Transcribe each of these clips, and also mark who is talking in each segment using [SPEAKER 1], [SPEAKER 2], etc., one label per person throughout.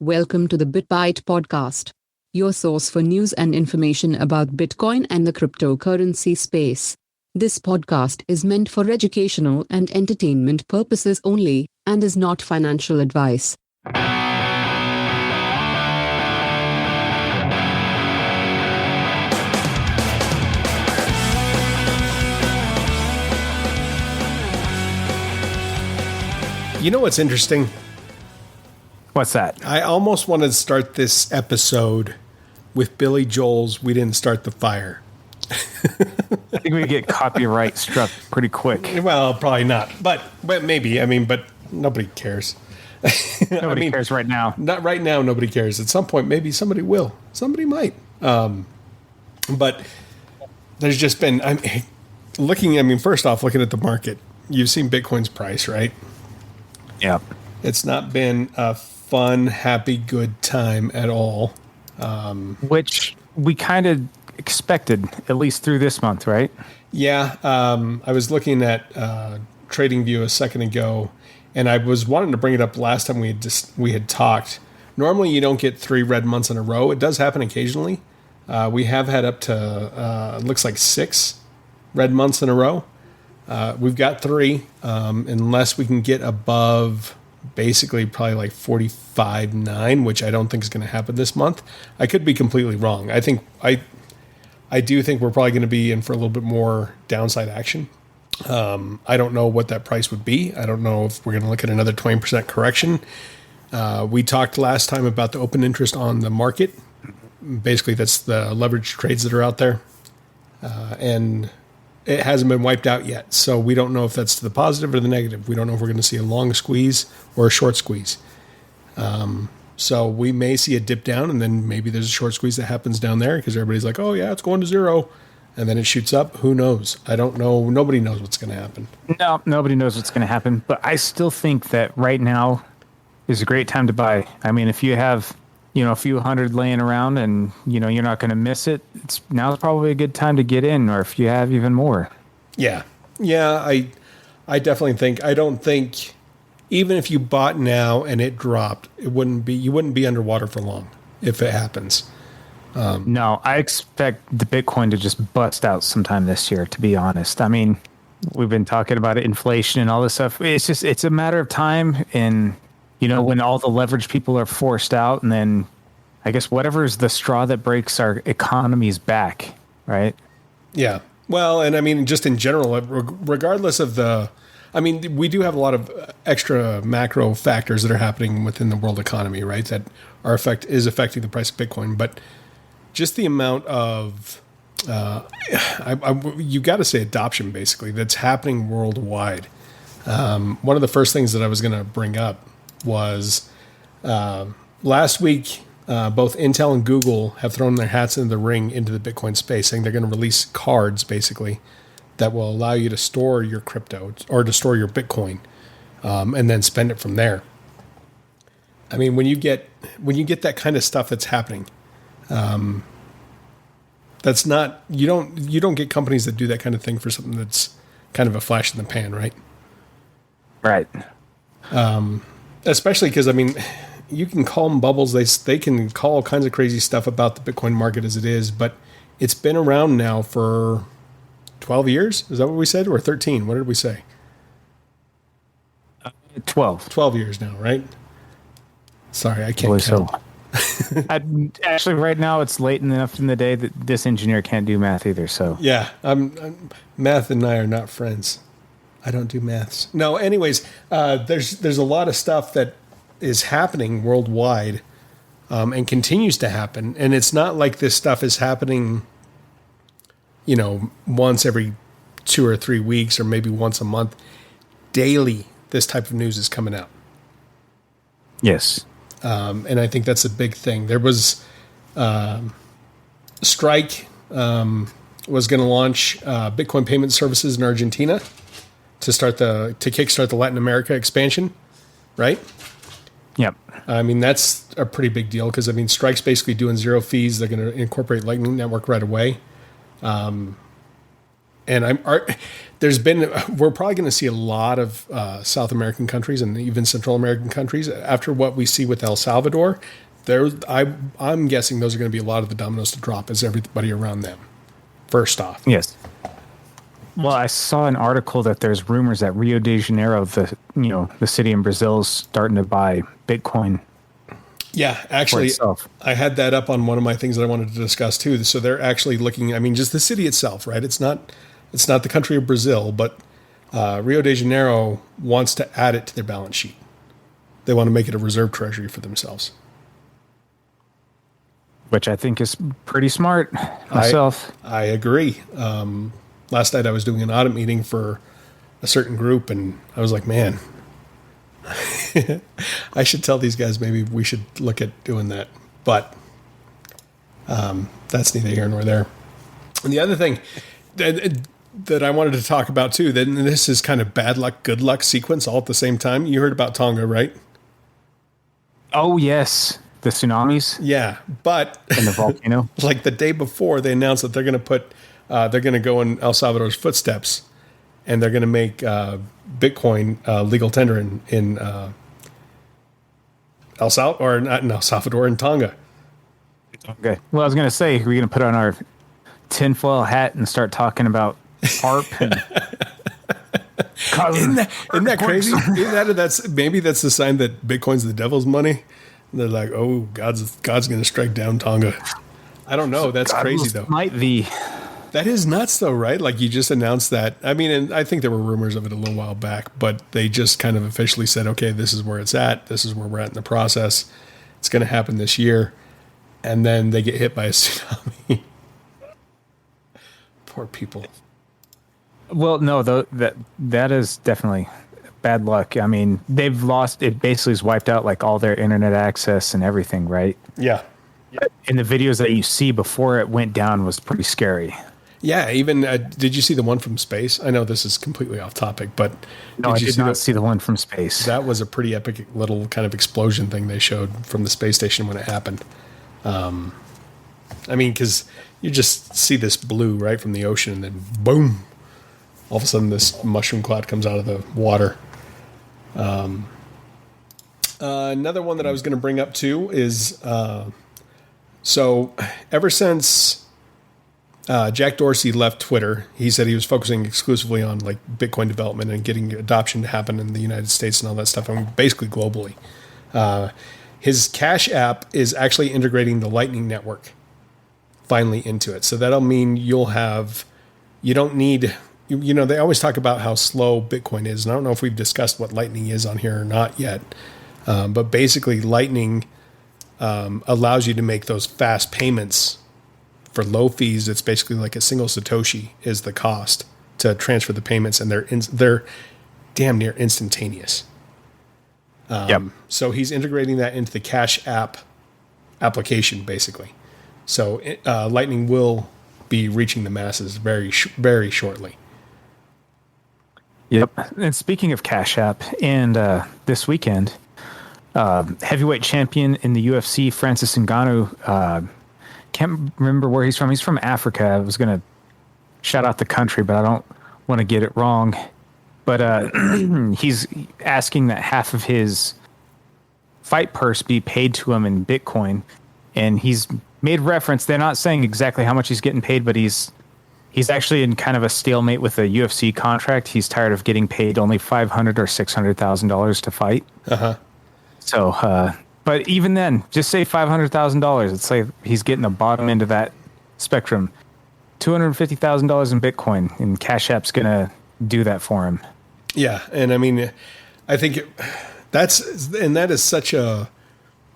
[SPEAKER 1] Welcome to the BitByte podcast, your source for news and information about Bitcoin and the cryptocurrency space. This podcast is meant for educational and entertainment purposes only, and is not financial advice.
[SPEAKER 2] You know what's interesting?
[SPEAKER 3] What's that?
[SPEAKER 2] I almost wanted to start this episode with Billy Joel's "We Didn't Start the Fire."
[SPEAKER 3] I think we get copyright struck pretty quick.
[SPEAKER 2] Well, probably not, but maybe. But nobody cares.
[SPEAKER 3] Nobody cares right now.
[SPEAKER 2] Not right now. Nobody cares. At some point, maybe somebody will. Somebody might. But there's just been. First off, looking at the market, you've seen Bitcoin's price, right?
[SPEAKER 3] Yeah.
[SPEAKER 2] It's not been a fun, happy, good time at all.
[SPEAKER 3] Which we kind of expected, at least through this month, right?
[SPEAKER 2] Yeah. I was looking at TradingView a second ago, and I was wanting to bring it up last time we had talked. Normally, you don't get 3 red months in a row. It does happen occasionally. We have had up to, looks like 6 red months in a row. We've got 3, unless we can get above basically probably like 45.9, which I don't think is going to happen this month. I could be completely wrong. I do think we're probably going to be in for a little bit more downside action. I don't know what that price would be. I don't know if we're going to look at another 20% correction. We talked last time about the open interest on the market. Basically, that's the leveraged trades that are out there. And it hasn't been wiped out yet. So we don't know if that's to the positive or the negative. We don't know if we're going to see a long squeeze or a short squeeze. So we may see a dip down, and then maybe there's a short squeeze that happens down there because everybody's like, oh, yeah, it's going to zero. And then it shoots up. Who knows? I don't know. Nobody knows what's going to happen.
[SPEAKER 3] No, nobody knows what's going to happen. But I still think that right now is a great time to buy. I mean, if you have a few hundred laying around and, you're not going to miss it, now's probably a good time to get in, or if you have even more.
[SPEAKER 2] Yeah. Yeah, I definitely think, I don't think, even if you bought now and it dropped, you wouldn't be underwater for long if it happens.
[SPEAKER 3] No, I expect the Bitcoin to just bust out sometime this year, to be honest. I mean, we've been talking about inflation and all this stuff. It's a matter of time, and when all the leverage people are forced out, and then I guess whatever is the straw that breaks our economies back, right?
[SPEAKER 2] Yeah. Well, and just in general, regardless of we do have a lot of extra macro factors that are happening within the world economy, right? That is affecting the price of Bitcoin. But just the amount of, you got to say adoption, basically, that's happening worldwide. One of the first things that I was going to bring up was last week, both Intel and Google have thrown their hats into the ring into the Bitcoin space, saying they're going to release cards, basically, that will allow you to store your crypto or to store your Bitcoin, and then spend it from there. I mean, when you get that kind of stuff that's happening, that's not you don't get companies that do that kind of thing for something that's kind of a flash in the pan, right?
[SPEAKER 3] Right.
[SPEAKER 2] Especially because, you can call them bubbles. They can call all kinds of crazy stuff about the Bitcoin market as it is, but it's been around now for 12 years. Is that what we said? Or 13? What did we say?
[SPEAKER 3] 12.
[SPEAKER 2] 12 years now, right? Sorry, I can't count.
[SPEAKER 3] So. Actually, right now, it's late enough in the day that this engineer can't do math either. So
[SPEAKER 2] yeah, math and I are not friends. I don't do maths. No, anyways, there's a lot of stuff that is happening worldwide, and continues to happen. And it's not like this stuff is happening, once every 2 or 3 weeks, or maybe once a month. Daily, this type of news is coming out.
[SPEAKER 3] Yes.
[SPEAKER 2] And I think that's a big thing. There was Strike was going to launch Bitcoin payment services in Argentina to kickstart the Latin America expansion, right?
[SPEAKER 3] Yep.
[SPEAKER 2] That's a pretty big deal because, Strike's basically doing 0 fees. They're going to incorporate Lightning Network right away. And we're probably going to see a lot of South American countries and even Central American countries after what we see with El Salvador. I'm guessing those are going to be a lot of the dominoes to drop as everybody around them. First off,
[SPEAKER 3] yes. Well, I saw an article that there's rumors that Rio de Janeiro, the city in Brazil, is starting to buy Bitcoin.
[SPEAKER 2] Yeah, actually, I had that up on one of my things that I wanted to discuss too. So they're actually looking. I mean, just the city itself, right? It's not the country of Brazil, but Rio de Janeiro wants to add it to their balance sheet. They want to make it a reserve treasury for themselves,
[SPEAKER 3] which I think is pretty smart myself.
[SPEAKER 2] I agree. Last night I was doing an audit meeting for a certain group, and I was like, man. I should tell these guys maybe we should look at doing that, but that's neither here nor there. And the other thing that I wanted to talk about too, then this is kind of bad luck, good luck sequence all at the same time. You heard about Tonga, right?
[SPEAKER 3] Oh yes, the tsunamis.
[SPEAKER 2] Yeah, but
[SPEAKER 3] and the volcano.
[SPEAKER 2] Like the day before, they announced that they're going to go in El Salvador's footsteps, and they're going to make Bitcoin legal tender in El Salvador, or not in El Salvador, in Tonga.
[SPEAKER 3] Okay. Well, I was going to say, we're going to put on our tinfoil hat and start talking about harp. And
[SPEAKER 2] isn't that crazy? Maybe that's the sign that Bitcoin's the devil's money. And they're like, oh, God's going to strike down Tonga. I don't know. That's crazy though.
[SPEAKER 3] Might be.
[SPEAKER 2] That is nuts, though, right? Like you just announced that. I mean, and I think there were rumors of it a little while back, but they just kind of officially said, okay, this is where it's at. This is where we're at in the process. It's going to happen this year. And then they get hit by a tsunami. Poor people.
[SPEAKER 3] Well, no, that is definitely bad luck. I mean, they've lost, it basically has wiped out like all their internet access and everything, right?
[SPEAKER 2] Yeah.
[SPEAKER 3] And the videos that you see before it went down was pretty scary.
[SPEAKER 2] Yeah, even did you see the one from space? I know this is completely off topic, but
[SPEAKER 3] no, I did not see the one from space.
[SPEAKER 2] That was a pretty epic little kind of explosion thing they showed from the space station when it happened. I mean, because you just see this blue right from the ocean, and then boom, all of a sudden this mushroom cloud comes out of the water. Another one that I was going to bring up too is so ever since Jack Dorsey left Twitter, he said he was focusing exclusively on like Bitcoin development and getting adoption to happen in the United States and all that stuff, and basically globally. His Cash App is actually integrating the Lightning Network finally into it. So that'll mean you don't need, they always talk about how slow Bitcoin is. And I don't know if we've discussed what Lightning is on here or not yet. But basically Lightning allows you to make those fast payments for low fees. It's basically like a single Satoshi is the cost to transfer the payments, and they're damn near instantaneous. So he's integrating that into the Cash App application, basically. So Lightning will be reaching the masses very, very shortly.
[SPEAKER 3] Yep. And speaking of Cash App, and this weekend, heavyweight champion in the UFC, Francis Ngannou, can't remember where he's from. He's from Africa. I was going to shout out the country, but I don't want to get it wrong. But he's asking that half of his fight purse be paid to him in Bitcoin. And he's made reference. They're not saying exactly how much he's getting paid, but he's actually in kind of a stalemate with a UFC contract. He's tired of getting paid only $500,000 or $600,000 to fight.
[SPEAKER 2] Uh-huh.
[SPEAKER 3] So, but even then, just say $500,000. It's like he's getting the bottom end of that spectrum. $250,000 in Bitcoin, and Cash App's going to do that for him.
[SPEAKER 2] Yeah, and I mean, I think that is such a,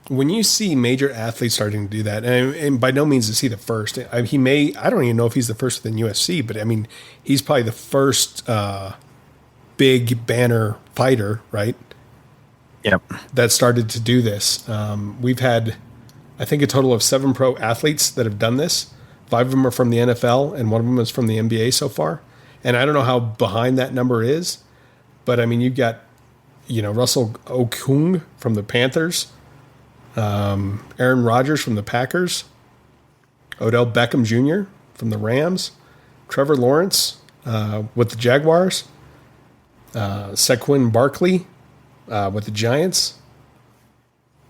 [SPEAKER 2] when you see major athletes starting to do that, and by no means is he the first. I don't even know if he's the first within UFC, but I mean, he's probably the first big banner fighter, right?
[SPEAKER 3] Yep.
[SPEAKER 2] That started to do this. We've had, I think, a total of 7 pro athletes that have done this. 5 of them are from the NFL, and 1 of them is from the NBA so far. And I don't know how behind that number is, but I mean, you've got, Russell Okung from the Panthers, Aaron Rodgers from the Packers, Odell Beckham Jr. from the Rams, Trevor Lawrence with the Jaguars. Saquon Barkley with the Giants.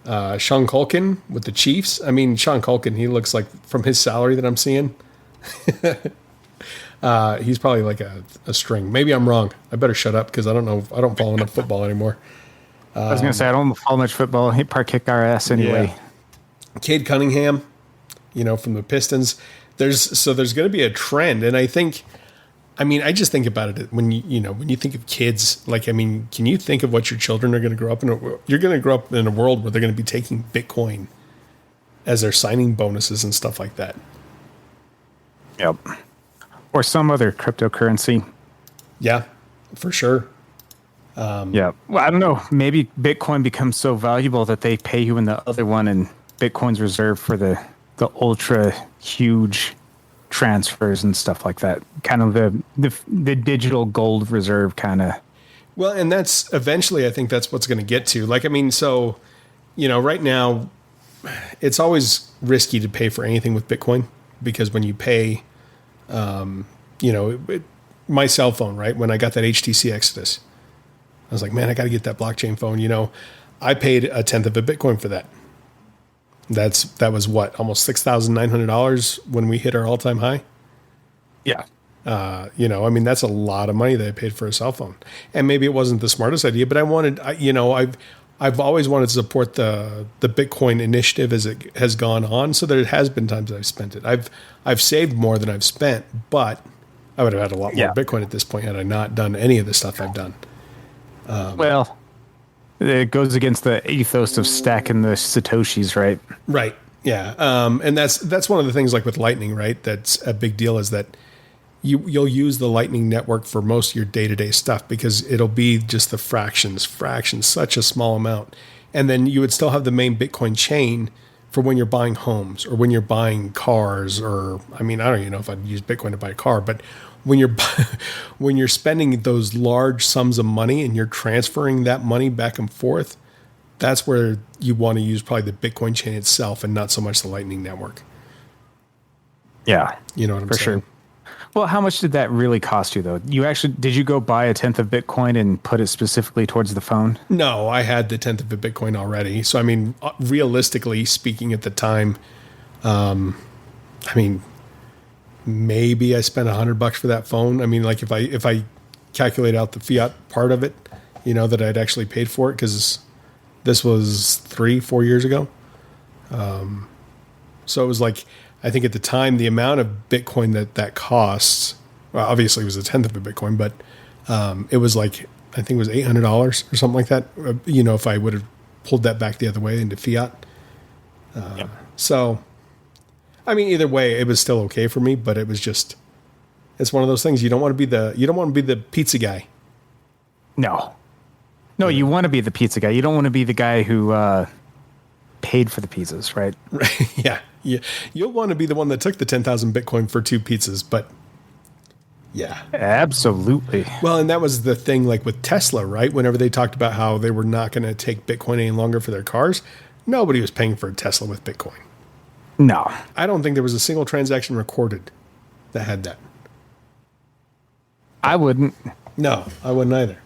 [SPEAKER 2] Sean Culkin with the Chiefs. I mean, Sean Culkin, he looks like, from his salary that I'm seeing, he's probably like a string. Maybe I'm wrong. I better shut up because I don't know. I don't follow enough football anymore.
[SPEAKER 3] I was going to say, I don't follow much football. He probably kicked our ass anyway.
[SPEAKER 2] Yeah. Cade Cunningham, from the Pistons. There's going to be a trend. And I think, I just think about it when when you think of kids, can you think of what your children are going to grow up in? You're going to grow up in a world where they're going to be taking Bitcoin as their signing bonuses and stuff like that.
[SPEAKER 3] Yep. Or some other cryptocurrency.
[SPEAKER 2] Yeah, for sure.
[SPEAKER 3] Yeah. Well, I don't know. Maybe Bitcoin becomes so valuable that they pay you in the other one, and Bitcoin's reserved for the ultra huge transfers and stuff like that. Kind of the digital gold reserve kind of.
[SPEAKER 2] Well, and that's eventually, I think that's what's going to get to. Right now, it's always risky to pay for anything with Bitcoin because when you pay, my cell phone, right? When I got that HTC Exodus, I was like, man, I got to get that blockchain phone. I paid 1/10 of a Bitcoin for that. That was what, almost $6,900 when we hit our all-time high.
[SPEAKER 3] Yeah.
[SPEAKER 2] That's a lot of money that I paid for a cell phone. And maybe it wasn't the smartest idea, but I've always wanted to support the Bitcoin initiative as it has gone on. So there has been times I've spent it. I've saved more than I've spent, but I would have had a lot more Bitcoin at this point had I not done any of the stuff I've done.
[SPEAKER 3] Well, it goes against the ethos of stacking the Satoshis, right?
[SPEAKER 2] Right. Yeah. And that's one of the things like with Lightning, right? That's a big deal is that you'll use the Lightning network for most of your day-to-day stuff because it'll be just the fractions, such a small amount. And then you would still have the main Bitcoin chain for when you're buying homes or when you're buying cars or, I don't even know if I'd use Bitcoin to buy a car, but when you're spending those large sums of money and you're transferring that money back and forth, that's where you want to use probably the Bitcoin chain itself and not so much the Lightning network.
[SPEAKER 3] Yeah.
[SPEAKER 2] You know what I'm saying? For sure.
[SPEAKER 3] Well, how much did that really cost you, though? Did you go buy 1/10 of Bitcoin and put it specifically towards the phone?
[SPEAKER 2] No, I had the 1/10 of a Bitcoin already. So, realistically speaking at the time, maybe I spent $100 for that phone. If I calculate out the fiat part of it, that I'd actually paid for it because this was 3-4 years ago. So it was like, I think at the time, the amount of Bitcoin that costs, well, obviously it was 1/10 of a Bitcoin, but it was like, I think it was $800 or something like that. If I would have pulled that back the other way into fiat.
[SPEAKER 3] Yep.
[SPEAKER 2] So, either way, it was still okay for me, but it was just, it's one of those things you don't want to be the pizza guy.
[SPEAKER 3] No, you want to be the pizza guy. You don't want to be the guy who paid for the pizzas, right?
[SPEAKER 2] Right. Yeah. You'll want to be the one that took the 10,000 Bitcoin for 2 pizzas, but yeah.
[SPEAKER 3] Absolutely.
[SPEAKER 2] Well, and that was the thing like with Tesla, right? Whenever they talked about how they were not going to take Bitcoin any longer for their cars, nobody was paying for a Tesla with Bitcoin.
[SPEAKER 3] No.
[SPEAKER 2] I don't think there was a single transaction recorded that had that.
[SPEAKER 3] I wouldn't.
[SPEAKER 2] No, I wouldn't either.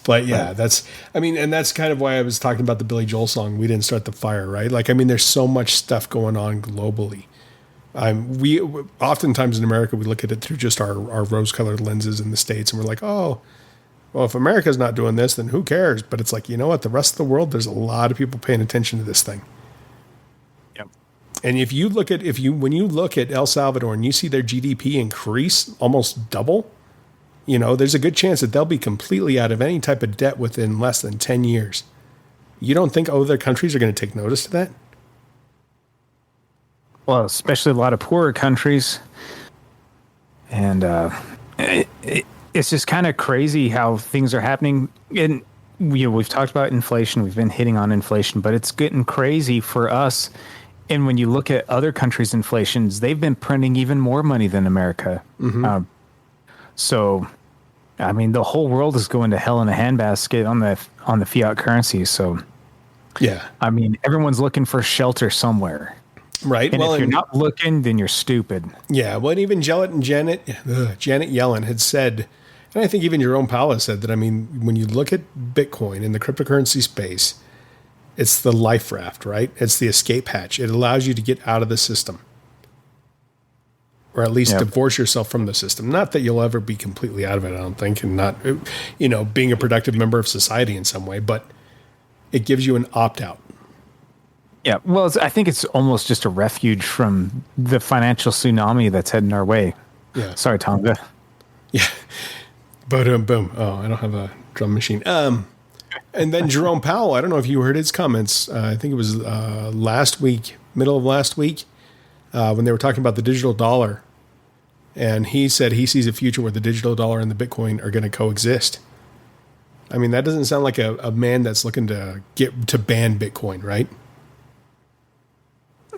[SPEAKER 2] But yeah, that's kind of why I was talking about the Billy Joel song, We Didn't Start the Fire, right? There's so much stuff going on globally. We oftentimes in America, we look at it through just our rose-colored lenses in the States, and we're like, oh, well, if America's not doing this, then who cares? But it's like, you know what? The rest of the world, there's a lot of people paying attention to this thing.
[SPEAKER 3] Yep.
[SPEAKER 2] And when you look at El Salvador and you see their GDP increase almost double, there's a good chance that they'll be completely out of any type of debt within less than 10 years. You don't think other countries are going to take notice to that?
[SPEAKER 3] Well, especially a lot of poorer countries. And it's just kind of crazy how things are happening. And we've talked about inflation. We've been hitting on inflation, but it's getting crazy for us. And when you look at other countries' inflations, they've been printing even more money than America. Mm-hmm. The whole world is going to hell in a handbasket on the fiat currency. So,
[SPEAKER 2] yeah.
[SPEAKER 3] Everyone's looking for shelter somewhere.
[SPEAKER 2] Right.
[SPEAKER 3] And
[SPEAKER 2] well,
[SPEAKER 3] if you're not looking, then you're stupid.
[SPEAKER 2] Yeah. Well, and even Janet Yellen had said, and I think even Jerome Powell has said that, I mean, when you look at Bitcoin in the cryptocurrency space, it's the life raft, right? It's the escape hatch. It allows you to get out of the system, or at least divorce yourself from the system. Not that you'll ever be completely out of it, I don't think, and not, being a productive member of society in some way, but it gives you an opt-out.
[SPEAKER 3] Yeah, well, I think it's almost just a refuge from the financial tsunami that's heading our way.
[SPEAKER 2] Yeah.
[SPEAKER 3] Sorry, Tonga.
[SPEAKER 2] Yeah. Boom, boom. Oh, I don't have a drum machine. And then Jerome Powell, I don't know if you heard his comments. I think it was last week, middle of last week, when they were talking about the digital dollar. And he said he sees a future where the digital dollar and the Bitcoin are going to coexist. I mean, that doesn't sound like a man that's looking to get to ban Bitcoin, right?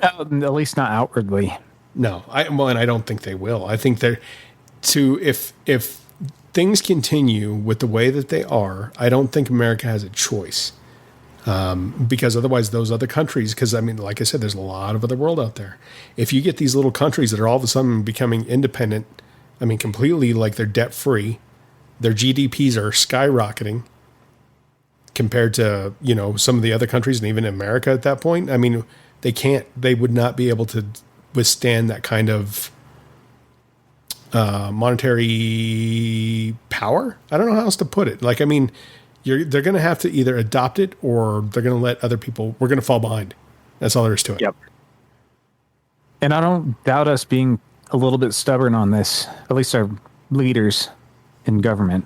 [SPEAKER 3] At least not outwardly.
[SPEAKER 2] No, and I don't think they will. I think they're if things continue with the way that they are, I don't think America has a choice. Because otherwise those other countries, because I mean, like I said, there's a lot of other world out there. If you get these little countries that are all of a sudden becoming independent, I mean, completely like they're debt free, their GDPs are skyrocketing compared to, some of the other countries and even America at that point. I mean, they would not be able to withstand that kind of monetary power. I don't know how else to put it. Like, I mean, they're going to have to either adopt it or they're going to let other people, we're going to fall behind. That's all there is to it.
[SPEAKER 3] Yep. And I don't doubt us being a little bit stubborn on this, at least our leaders in government.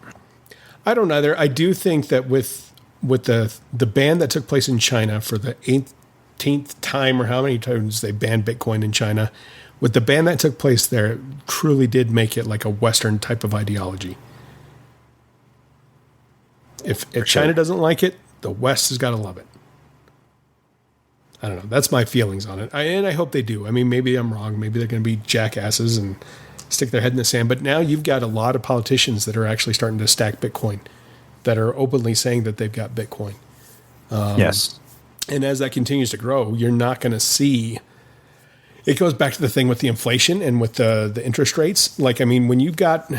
[SPEAKER 2] I don't either. I do think that with the ban that took place in China for the 18th time or how many times they banned Bitcoin in China, with the ban that took place there, it truly did make it like a Western type of ideology. If China doesn't like it, the West has got to love it. I don't know. That's my feelings on it. And I hope they do. I mean, maybe I'm wrong. Maybe they're going to be jackasses and stick their head in the sand. But now you've got a lot of politicians that are actually starting to stack Bitcoin, that are openly saying that they've got Bitcoin.
[SPEAKER 3] Yes.
[SPEAKER 2] And as that continues to grow, you're not going to see. It goes back to the thing with the inflation and with the interest rates. Like, I mean, when you've got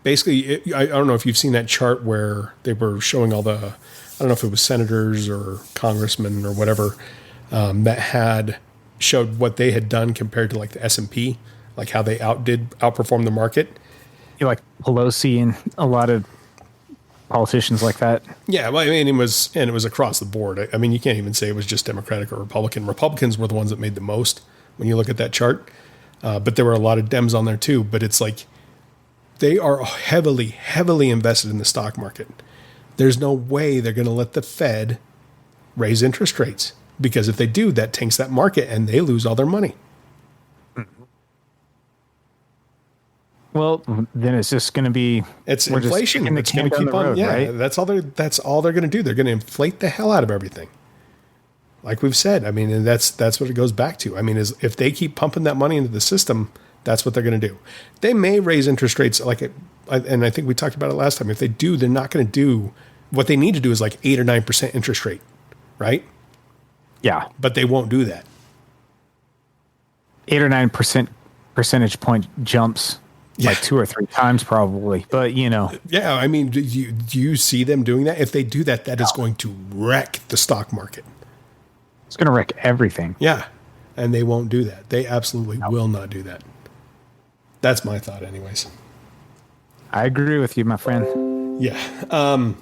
[SPEAKER 2] basically, I don't know if you've seen that chart where they were showing all the, I don't know if it was senators or congressmen or whatever, that had showed what they had done compared to like the S&P, like how they outperformed the market.
[SPEAKER 3] You like Pelosi and a lot of politicians like that.
[SPEAKER 2] Yeah, well, I mean, it was across the board. I mean, you can't even say it was just Democratic or Republican. Republicans were the ones that made the most when you look at that chart. But there were a lot of Dems on there too. But it's like they are heavily, heavily invested in the stock market. There's no way they're going to let the Fed raise interest rates, because if they do, that tanks that market and they lose all their money.
[SPEAKER 3] Well, then it's just going to be
[SPEAKER 2] inflation. It's going to keep on. Yeah, right? That's all they're going to do. They're going to inflate the hell out of everything. Like we've said, I mean, and that's what it goes back to. I mean, is if they keep pumping that money into the system, that's what they're going to do. They may raise interest rates and I think we talked about it last time. If they do, they're not going to do what they need to do is like 8 or 9% interest rate, right?
[SPEAKER 3] Yeah,
[SPEAKER 2] but they won't do that.
[SPEAKER 3] 8 or 9% percentage point jumps. Yeah. Like 2 or 3 times probably, but
[SPEAKER 2] Yeah, I mean, do you see them doing that? If they do that, that is going to wreck the stock market.
[SPEAKER 3] It's going to wreck everything.
[SPEAKER 2] Yeah, and they won't do that. They absolutely will not do that. That's my thought anyways.
[SPEAKER 3] I agree with you, my friend.
[SPEAKER 2] Yeah.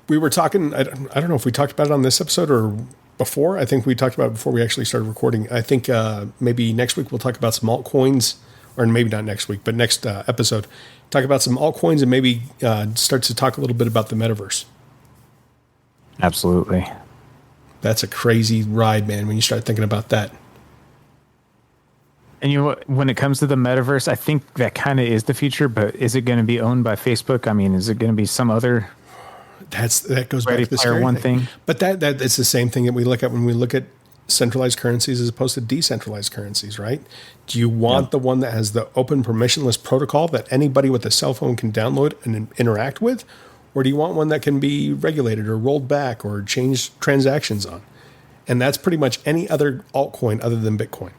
[SPEAKER 2] We were talking, I don't know if we talked about it on this episode or before. I think we talked about it before we actually started recording. I think maybe next week we'll talk about some altcoins. Or maybe not next week, but next episode, talk about some altcoins and maybe start to talk a little bit about the metaverse.
[SPEAKER 3] Absolutely.
[SPEAKER 2] That's a crazy ride, man, when you start thinking about that.
[SPEAKER 3] And you know what? When it comes to the metaverse, I think that kind of is the future, but is it going to be owned by Facebook? I mean, is it going to be some other...
[SPEAKER 2] That goes back to the scary thing. But that's the same thing that we look at when we look at centralized currencies as opposed to decentralized currencies, right? Do you want the one that has the open permissionless protocol that anybody with a cell phone can download and interact with? Or do you want one that can be regulated or rolled back or change transactions on? And that's pretty much any other altcoin other than Bitcoin.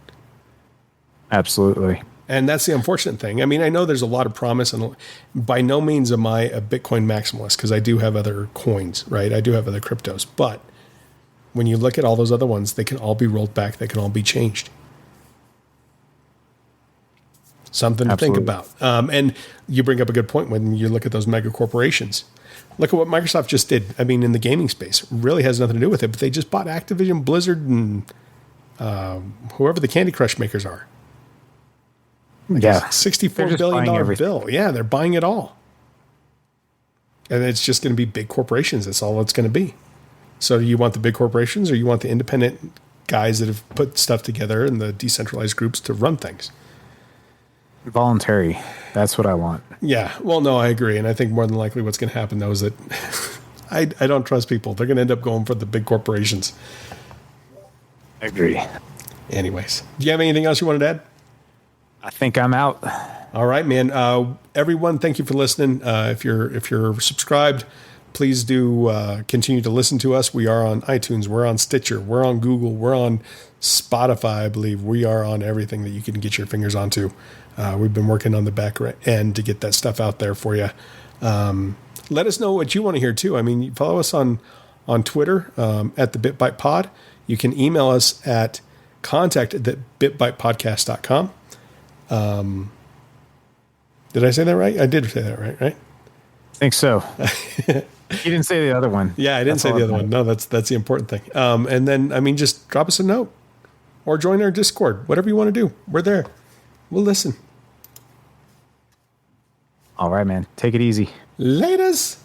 [SPEAKER 3] Absolutely.
[SPEAKER 2] And that's the unfortunate thing. I mean, I know there's a lot of promise, and by no means am I a Bitcoin maximalist, because I do have other coins, right? I do have other cryptos. But when you look at all those other ones, they can all be rolled back. They can all be changed. Something to think about. And you bring up a good point when you look at those mega corporations. Look at what Microsoft just did. I mean, in the gaming space, really has nothing to do with it, but they just bought Activision, Blizzard, and whoever the Candy Crush makers are.
[SPEAKER 3] Yeah.
[SPEAKER 2] $64 billion bill. Yeah, they're buying it all. And it's just going to be big corporations. That's all it's going to be. So do you want the big corporations, or you want the independent guys that have put stuff together and the decentralized groups to run things?
[SPEAKER 3] Voluntary. That's what I want.
[SPEAKER 2] Yeah. Well, no, I agree. And I think more than likely what's going to happen, though, is that I don't trust people. They're going to end up going for the big corporations.
[SPEAKER 3] I agree.
[SPEAKER 2] Anyways, do you have anything else you wanted to add?
[SPEAKER 3] I think I'm out.
[SPEAKER 2] All right, man. Everyone, thank you for listening. If you're subscribed, please do continue to listen to us. We are on iTunes. We're on Stitcher. We're on Google. We're on Spotify, I believe. We are on everything that you can get your fingers onto. We've been working on the back end to get that stuff out there for you. Let us know what you want to hear, too. I mean, follow us on Twitter at the BitBite Pod. You can email us at contact@bitbitepodcast.com. Did I say that right? I did say that right?
[SPEAKER 3] I think so. You didn't say the other one.
[SPEAKER 2] Yeah, I didn't say the other one. No, that's the important thing. And then, I mean, just drop us a note or join our Discord. Whatever you want to do. We're there. We'll listen.
[SPEAKER 3] All right, man. Take it easy.
[SPEAKER 2] Laters.